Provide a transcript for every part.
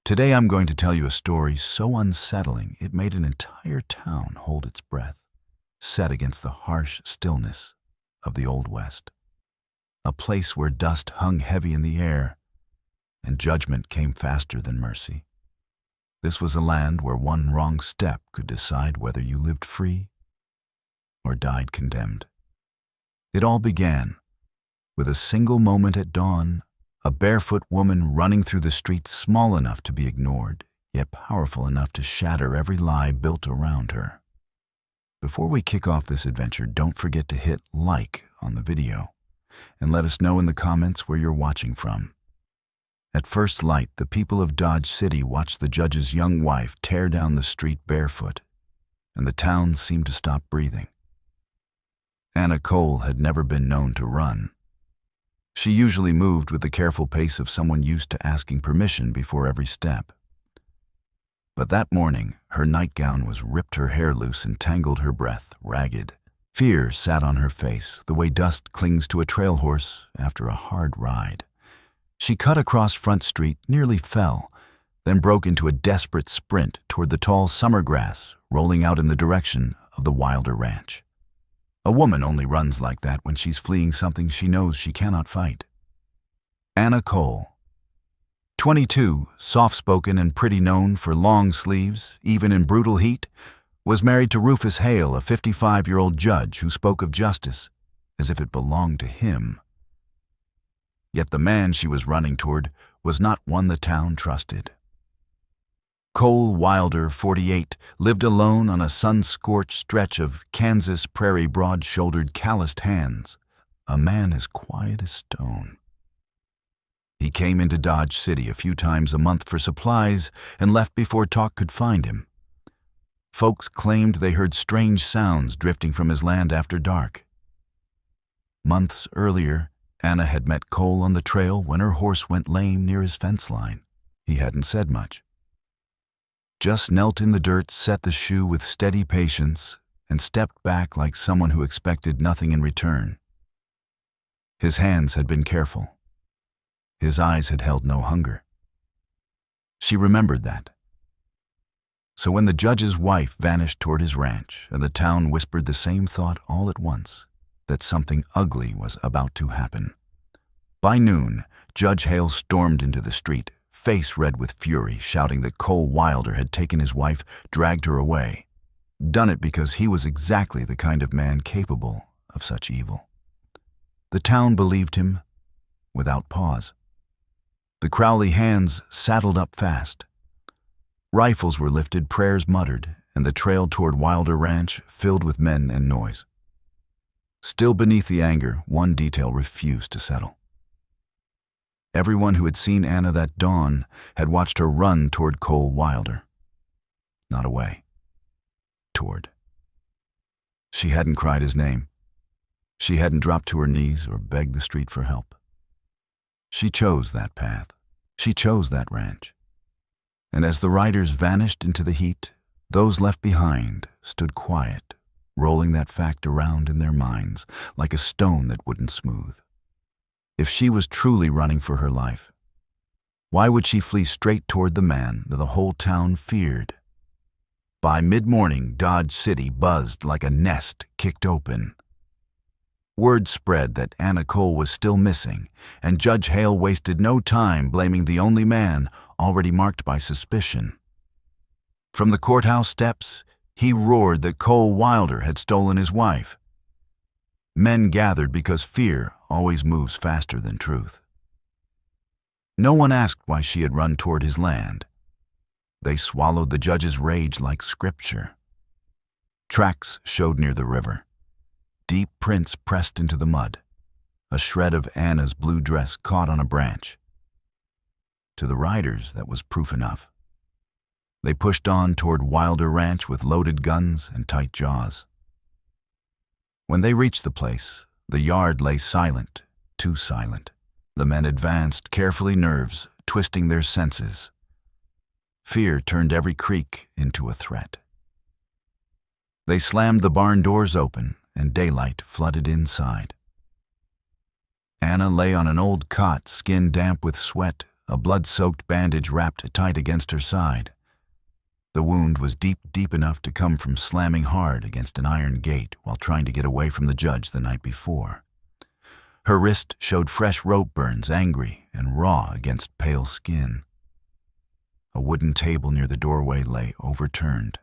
Today I'm going to tell you a story so unsettling it made an entire town hold its breath, set against the harsh stillness of the Old West. A place where dust hung heavy in the air and judgment came faster than mercy. This was a land where one wrong step could decide whether you lived free or died condemned. It all began with a single moment at dawn, a barefoot woman running through the streets small enough to be ignored, yet powerful enough to shatter every lie built around her. Before we kick off this adventure, don't forget to hit like on the video and let us know in the comments where you're watching from. At first light, the people of Dodge City watched the judge's young wife tear down the street barefoot, and the town seemed to stop breathing. Anna Cole had never been known to run. She usually moved with the careful pace of someone used to asking permission before every step. But that morning, her nightgown was ripped her hair loose and tangled her breath, ragged. Fear sat on her face, the way dust clings to a trail horse after a hard ride. She cut across Front Street, nearly fell, then broke into a desperate sprint toward the tall summer grass rolling out in the direction of the Wilder Ranch. A woman only runs like that when she's fleeing something she knows she cannot fight. Anna Cole, 22, soft-spoken and pretty, known for long sleeves, even in brutal heat, was married to Rufus Hale, a 55-year-old judge who spoke of justice as if it belonged to him. Yet the man she was running toward was not one the town trusted. Cole Wilder, 48, lived alone on a sun-scorched stretch of Kansas prairie, broad-shouldered, calloused hands, a man as quiet as stone. He came into Dodge City a few times a month for supplies and left before talk could find him. Folks claimed they heard strange sounds drifting from his land after dark. Months earlier, Anna had met Cole on the trail when her horse went lame near his fence line. He hadn't said much. Just knelt in the dirt, set the shoe with steady patience, and stepped back like someone who expected nothing in return. His hands had been careful. His eyes had held no hunger. She remembered that. So when the judge's wife vanished toward his ranch and the town whispered the same thought all at once, that something ugly was about to happen. By noon, Judge Hale stormed into the street, face red with fury, shouting that Cole Wilder had taken his wife, dragged her away. Done it because he was exactly the kind of man capable of such evil. The town believed him without pause. The Crowley hands saddled up fast. Rifles were lifted, prayers muttered, and the trail toward Wilder Ranch filled with men and noise. Still beneath the anger, one detail refused to settle. Everyone who had seen Anna that dawn had watched her run toward Cole Wilder. Not away. Toward. She hadn't cried his name. She hadn't dropped to her knees or begged the street for help. She chose that path. She chose that ranch. And as the riders vanished into the heat, those left behind stood quiet, rolling that fact around in their minds like a stone that wouldn't smooth. If she was truly running for her life, why would she flee straight toward the man that the whole town feared? By mid-morning, Dodge City buzzed like a nest kicked open. Word spread that Anna Cole was still missing, and Judge Hale wasted no time blaming the only man already marked by suspicion. From the courthouse steps, he roared that Cole Wilder had stolen his wife. Men gathered because fear always moves faster than truth. No one asked why she had run toward his land. They swallowed the judge's rage like scripture. Tracks showed near the river. Deep prints pressed into the mud. A shred of Anna's blue dress caught on a branch. To the riders, that was proof enough. They pushed on toward Wilder Ranch with loaded guns and tight jaws. When they reached the place, the yard lay silent, too silent. The men advanced, carefully, nerves twisting their senses. Fear turned every creak into a threat. They slammed the barn doors open, and daylight flooded inside. Anna lay on an old cot, skin damp with sweat, a blood-soaked bandage wrapped tight against her side. The wound was deep enough to come from slamming hard against an iron gate while trying to get away from the judge the night before. Her wrist showed fresh rope burns, angry and raw against pale skin. A wooden table near the doorway lay overturned.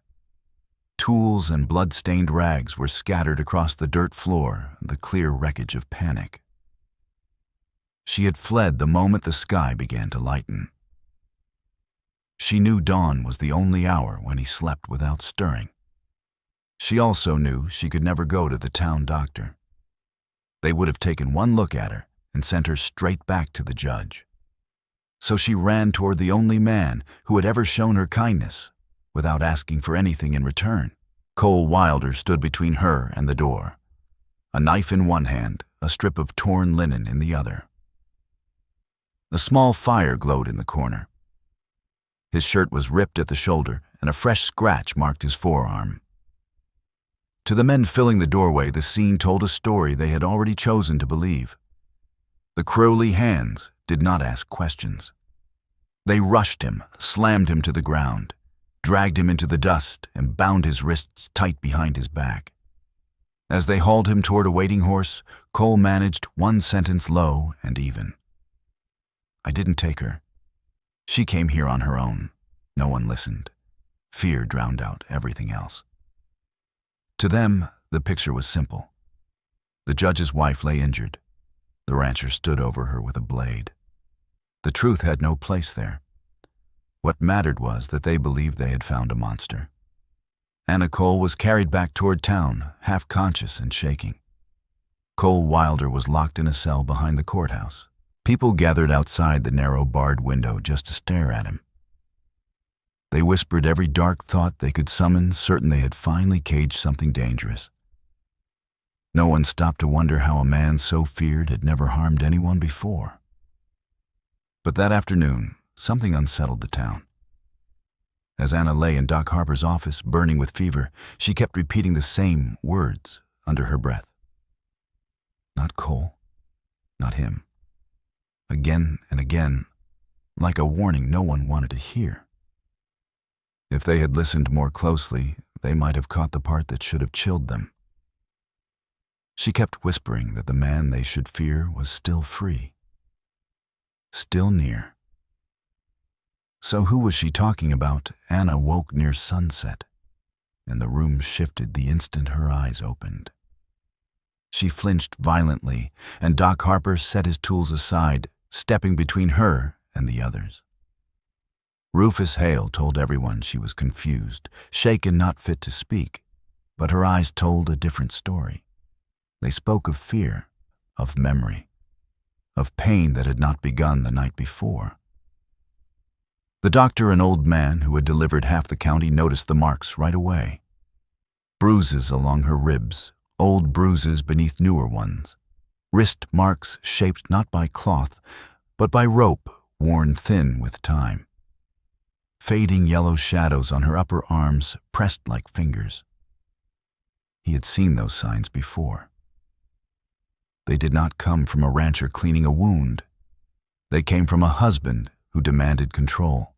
Tools and blood-stained rags were scattered across the dirt floor, the clear wreckage of panic. She had fled the moment the sky began to lighten. She knew dawn was the only hour when he slept without stirring. She also knew she could never go to the town doctor. They would have taken one look at her and sent her straight back to the judge. So she ran toward the only man who had ever shown her kindness without asking for anything in return. Cole Wilder stood between her and the door, a knife in one hand, a strip of torn linen in the other. A small fire glowed in the corner. His shirt was ripped at the shoulder, and a fresh scratch marked his forearm. To the men filling the doorway, the scene told a story they had already chosen to believe. The Crowley hands did not ask questions. They rushed him, slammed him to the ground, dragged him into the dust, and bound his wrists tight behind his back. As they hauled him toward a waiting horse, Cole managed one sentence low and even. "I didn't take her. She came here on her own." No one listened. Fear drowned out everything else. To them, the picture was simple. The judge's wife lay injured. The rancher stood over her with a blade. The truth had no place there. What mattered was that they believed they had found a monster. Anna Cole was carried back toward town, half conscious and shaking. Cole Wilder was locked in a cell behind the courthouse. People gathered outside the narrow barred window just to stare at him. They whispered every dark thought they could summon, certain they had finally caged something dangerous. No one stopped to wonder how a man so feared had never harmed anyone before. But that afternoon, something unsettled the town. As Anna lay in Doc Harper's office, burning with fever, she kept repeating the same words under her breath. Not Cole, not him. Again and again, like a warning no one wanted to hear. If they had listened more closely, they might have caught the part that should have chilled them. She kept whispering that the man they should fear was still free, still near. So who was she talking about? Anna woke near sunset, and the room shifted the instant her eyes opened. She flinched violently, and Doc Harper set his tools aside, stepping between her and the others. Rufus Hale told everyone she was confused, shaken, not fit to speak, but her eyes told a different story. They spoke of fear, of memory, of pain that had not begun the night before. The doctor, an old man who had delivered half the county, noticed the marks right away. Bruises along her ribs, old bruises beneath newer ones. Wrist marks shaped not by cloth, but by rope worn thin with time. Fading yellow shadows on her upper arms pressed like fingers. He had seen those signs before. They did not come from a rancher cleaning a wound. They came from a husband who demanded control.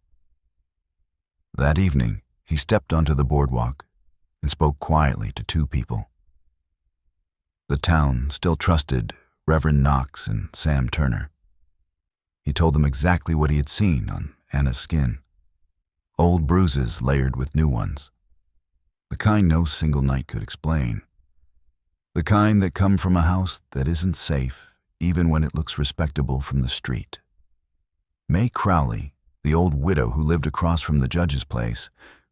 That evening, he stepped onto the boardwalk and spoke quietly to two people. The town still trusted Reverend Knox and Sam Turner. He told them exactly what he had seen on Anna's skin. Old bruises layered with new ones. The kind no single night could explain. The kind that come from a house that isn't safe, even when it looks respectable from the street. May Crowley, the old widow who lived across from the judge's place,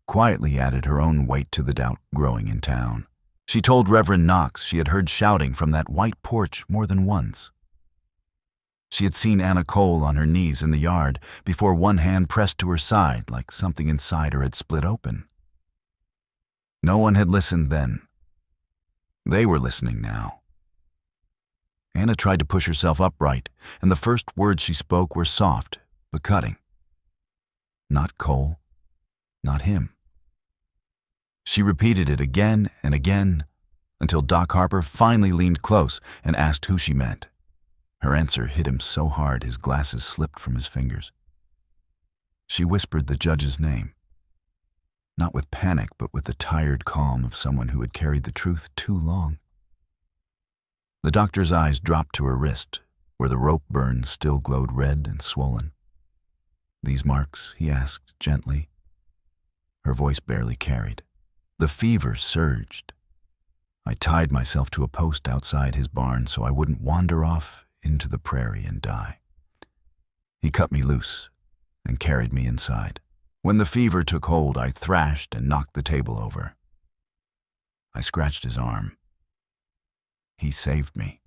quietly added her own weight to the doubt growing in town. She told Reverend Knox she had heard shouting from that white porch more than once. She had seen Anna Cole on her knees in the yard before one hand pressed to her side like something inside her had split open. No one had listened then. They were listening now. Anna tried to push herself upright, and the first words she spoke were soft but cutting. Not Cole, not him. She repeated it again and again until Doc Harper finally leaned close and asked who she meant. Her answer hit him so hard his glasses slipped from his fingers. She whispered the judge's name, not with panic, but with the tired calm of someone who had carried the truth too long. The doctor's eyes dropped to her wrist, where the rope burns still glowed red and swollen. "These marks?" he asked gently. Her voice barely carried. The fever surged. I tied myself to a post outside his barn so I wouldn't wander off into the prairie and die. He cut me loose and carried me inside. When the fever took hold, I thrashed and knocked the table over. I scratched his arm. He saved me.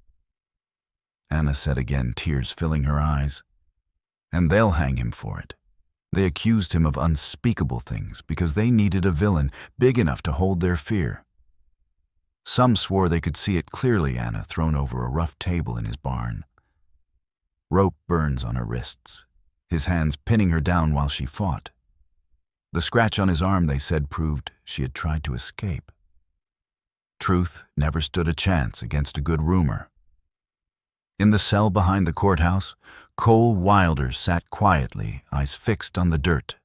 Anna said again, tears filling her eyes. "And they'll hang him for it. They accused him of unspeakable things because they needed a villain big enough to hold their fear. Some swore they could see it clearly, Anna, thrown over a rough table in his barn. Rope burns on her wrists, his hands pinning her down while she fought. The scratch on his arm, they said, proved she had tried to escape. Truth never stood a chance against a good rumor. In the cell behind the courthouse, Cole Wilder sat quietly, eyes fixed on the dirt,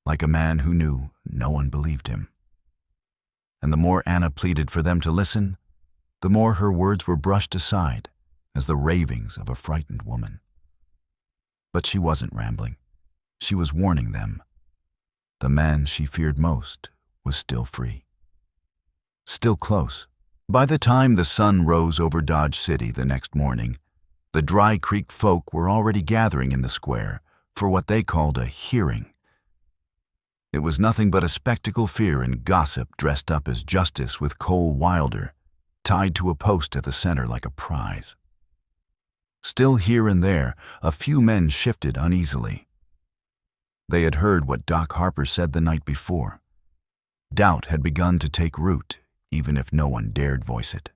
like a man who knew no one believed him. And the more Anna pleaded for them to listen, the more her words were brushed aside as the ravings of a frightened woman. But she wasn't rambling. She was warning them. The man she feared most was still free. Still close. By the time the sun rose over Dodge City the next morning, the Dry Creek folk were already gathering in the square for what they called a hearing. It was nothing but a spectacle, fear, and gossip dressed up as justice, with Cole Wilder tied to a post at the center like a prize. Still here and there, a few men shifted uneasily. They had heard what Doc Harper said the night before. Doubt had begun to take root, even if no one dared voice it.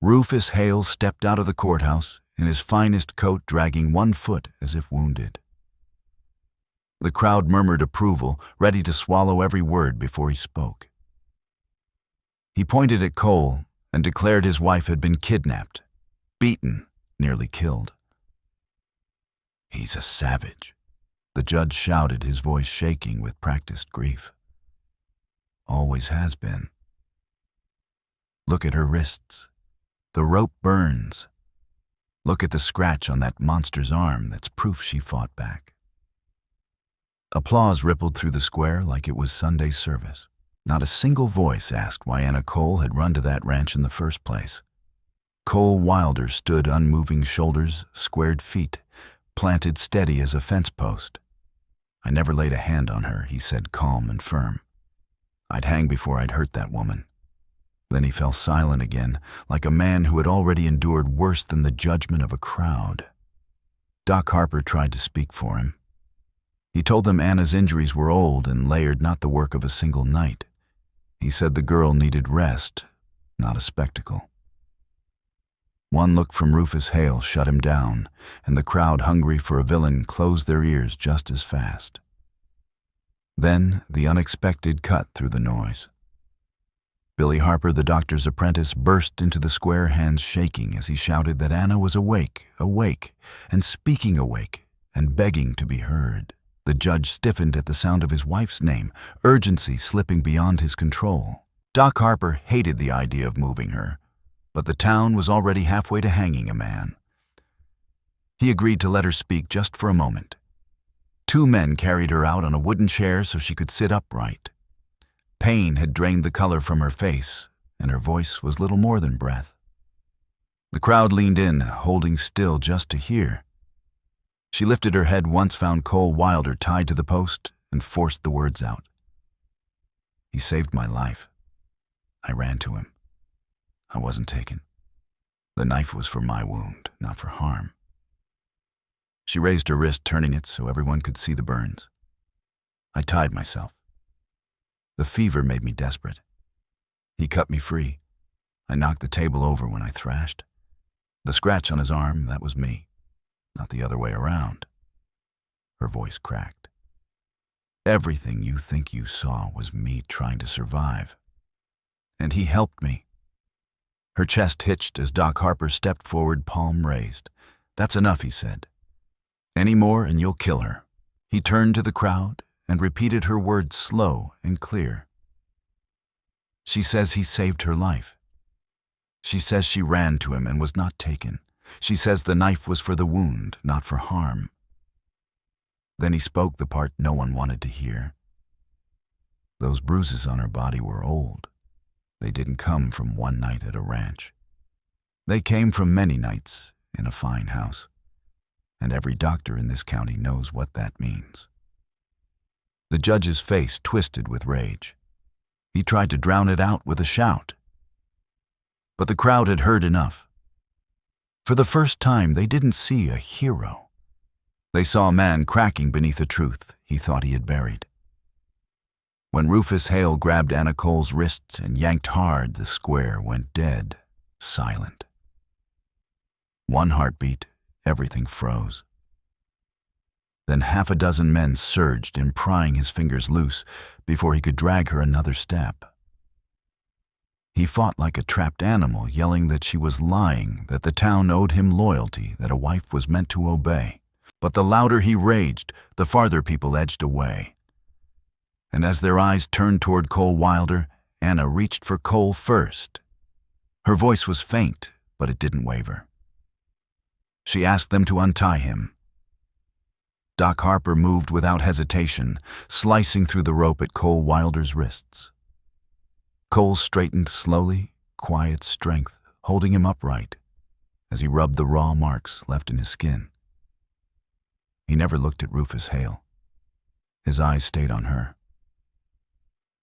Rufus Hale stepped out of the courthouse, in his finest coat dragging one foot as if wounded. The crowd murmured approval, ready to swallow every word before he spoke. He pointed at Cole and declared his wife had been kidnapped, beaten, nearly killed. "He's a savage," the judge shouted, his voice shaking with practiced grief. "Always has been. Look at her wrists. The rope burns. Look at the scratch on that monster's arm. That's proof she fought back." Applause rippled through the square like it was Sunday service. Not a single voice asked why Anna Cole had run to that ranch in the first place. Cole Wilder stood unmoving, shoulders, squared feet, planted steady as a fence post. "I never laid a hand on her," he said, calm and firm. "I'd hang before I'd hurt that woman." Then he fell silent again, like a man who had already endured worse than the judgment of a crowd. Doc Harper tried to speak for him. He told them Anna's injuries were old and layered, not the work of a single night. He said the girl needed rest, not a spectacle. One look from Rufus Hale shut him down, and the crowd, hungry for a villain, closed their ears just as fast. Then the unexpected cut through the noise. Billy Harper, the doctor's apprentice, burst into the square, hands shaking as he shouted that Anna was awake, awake, and speaking awake, and begging to be heard. The judge stiffened at the sound of his wife's name, urgency slipping beyond his control. Doc Harper hated the idea of moving her, but the town was already halfway to hanging a man. He agreed to let her speak just for a moment. 2 men carried her out on a wooden chair so she could sit upright. Pain had drained the color from her face, and her voice was little more than breath. The crowd leaned in, holding still just to hear. She lifted her head once, found Cole Wilder tied to the post, and forced the words out. "He saved my life. I ran to him. I wasn't taken. The knife was for my wound, not for harm." She raised her wrist, turning it so everyone could see the burns. "I tied myself. The fever made me desperate. He cut me free. I knocked the table over when I thrashed. The scratch on his arm, that was me, not the other way around." Her voice cracked. "Everything you think you saw was me trying to survive. And he helped me." Her chest hitched as Doc Harper stepped forward, palm raised. "That's enough," he said. "Any more and you'll kill her." He turned to the crowd and repeated her words slow and clear. She says he saved her life. She says she ran to him and was not taken. She says the knife was for the wound, not for harm. Then he spoke the part no one wanted to hear. Those bruises on her body were old. They didn't come from one night at a ranch. They came from many nights in a fine house. And every doctor in this county knows what that means. The judge's face twisted with rage. He tried to drown it out with a shout. But the crowd had heard enough. For the first time, they didn't see a hero. They saw a man cracking beneath a truth he thought he had buried. When Rufus Hale grabbed Anna Cole's wrist and yanked hard, the square went dead, silent. One heartbeat, everything froze. Then half a dozen men surged in, prying his fingers loose before he could drag her another step. He fought like a trapped animal, yelling that she was lying, that the town owed him loyalty, that a wife was meant to obey. But the louder he raged, the farther people edged away. And as their eyes turned toward Cole Wilder, Anna reached for Cole first. Her voice was faint, but it didn't waver. She asked them to untie him. Doc Harper moved without hesitation, slicing through the rope at Cole Wilder's wrists. Cole straightened slowly, quiet strength, holding him upright as he rubbed the raw marks left in his skin. He never looked at Rufus Hale. His eyes stayed on her.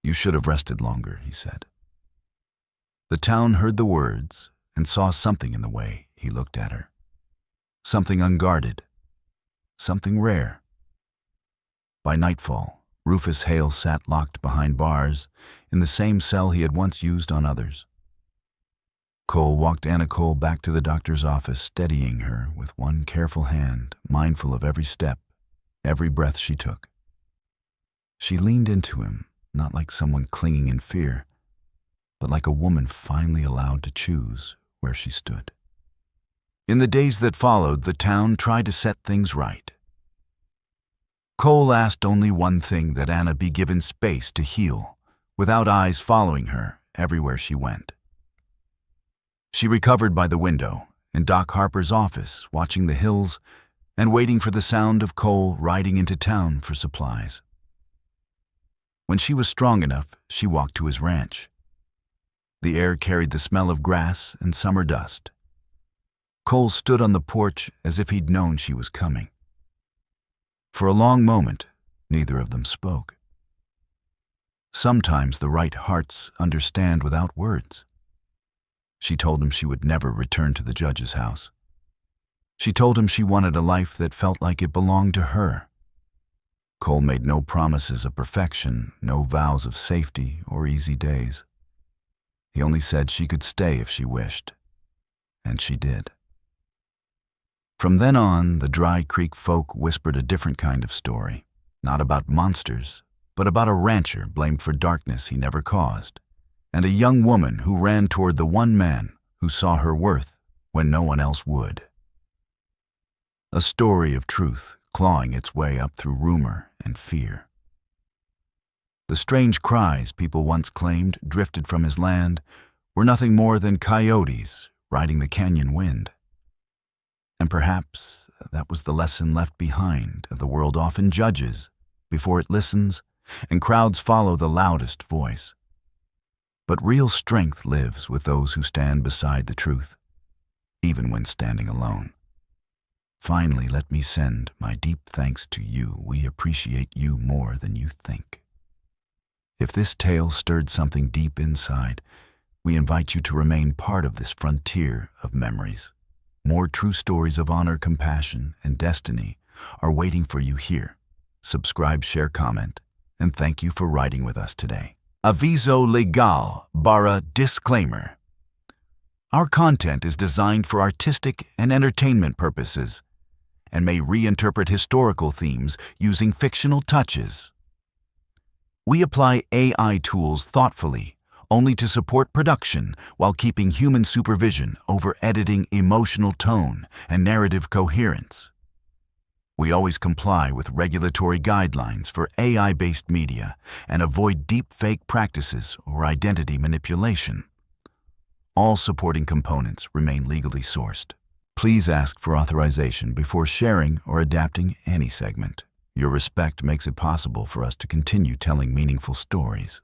"You should have rested longer," he said. The town heard the words and saw something in the way he looked at her. Something unguarded. Something rare. By nightfall, Rufus Hale sat locked behind bars in the same cell he had once used on others. Cole walked Anna Cole back to the doctor's office, steadying her with one careful hand, mindful of every step, every breath she took. She leaned into him, not like someone clinging in fear, but like a woman finally allowed to choose where she stood. In the days that followed, the town tried to set things right. Cole asked only one thing, that Anna be given space to heal, without eyes following her everywhere she went. She recovered by the window, in Doc Harper's office, watching the hills and waiting for the sound of Cole riding into town for supplies. When she was strong enough, she walked to his ranch. The air carried the smell of grass and summer dust. Cole stood on the porch as if he'd known she was coming. For a long moment, neither of them spoke. Sometimes the right hearts understand without words. She told him she would never return to the judge's house. She told him she wanted a life that felt like it belonged to her. Cole made no promises of perfection, no vows of safety or easy days. He only said she could stay if she wished, and she did. From then on, the Dry Creek folk whispered a different kind of story, not about monsters, but about a rancher blamed for darkness he never caused, and a young woman who ran toward the one man who saw her worth when no one else would. A story of truth clawing its way up through rumor and fear. The strange cries people once claimed drifted from his land were nothing more than coyotes riding the canyon wind. And perhaps that was the lesson left behind. The world often judges before it listens, and crowds follow the loudest voice. But real strength lives with those who stand beside the truth, even when standing alone. Finally, let me send my deep thanks to you. We appreciate you more than you think. If this tale stirred something deep inside, we invite you to remain part of this frontier of memories. More true stories of honor, compassion, and destiny are waiting for you here. Subscribe, share, comment, and thank you for riding with us today. Aviso legal barra disclaimer. Our content is designed for artistic and entertainment purposes and may reinterpret historical themes using fictional touches. We apply AI tools thoughtfully, only to support production while keeping human supervision over editing, emotional tone, and narrative coherence. We always comply with regulatory guidelines for AI-based media and avoid deepfake practices or identity manipulation. All supporting components remain legally sourced. Please ask for authorization before sharing or adapting any segment. Your respect makes it possible for us to continue telling meaningful stories.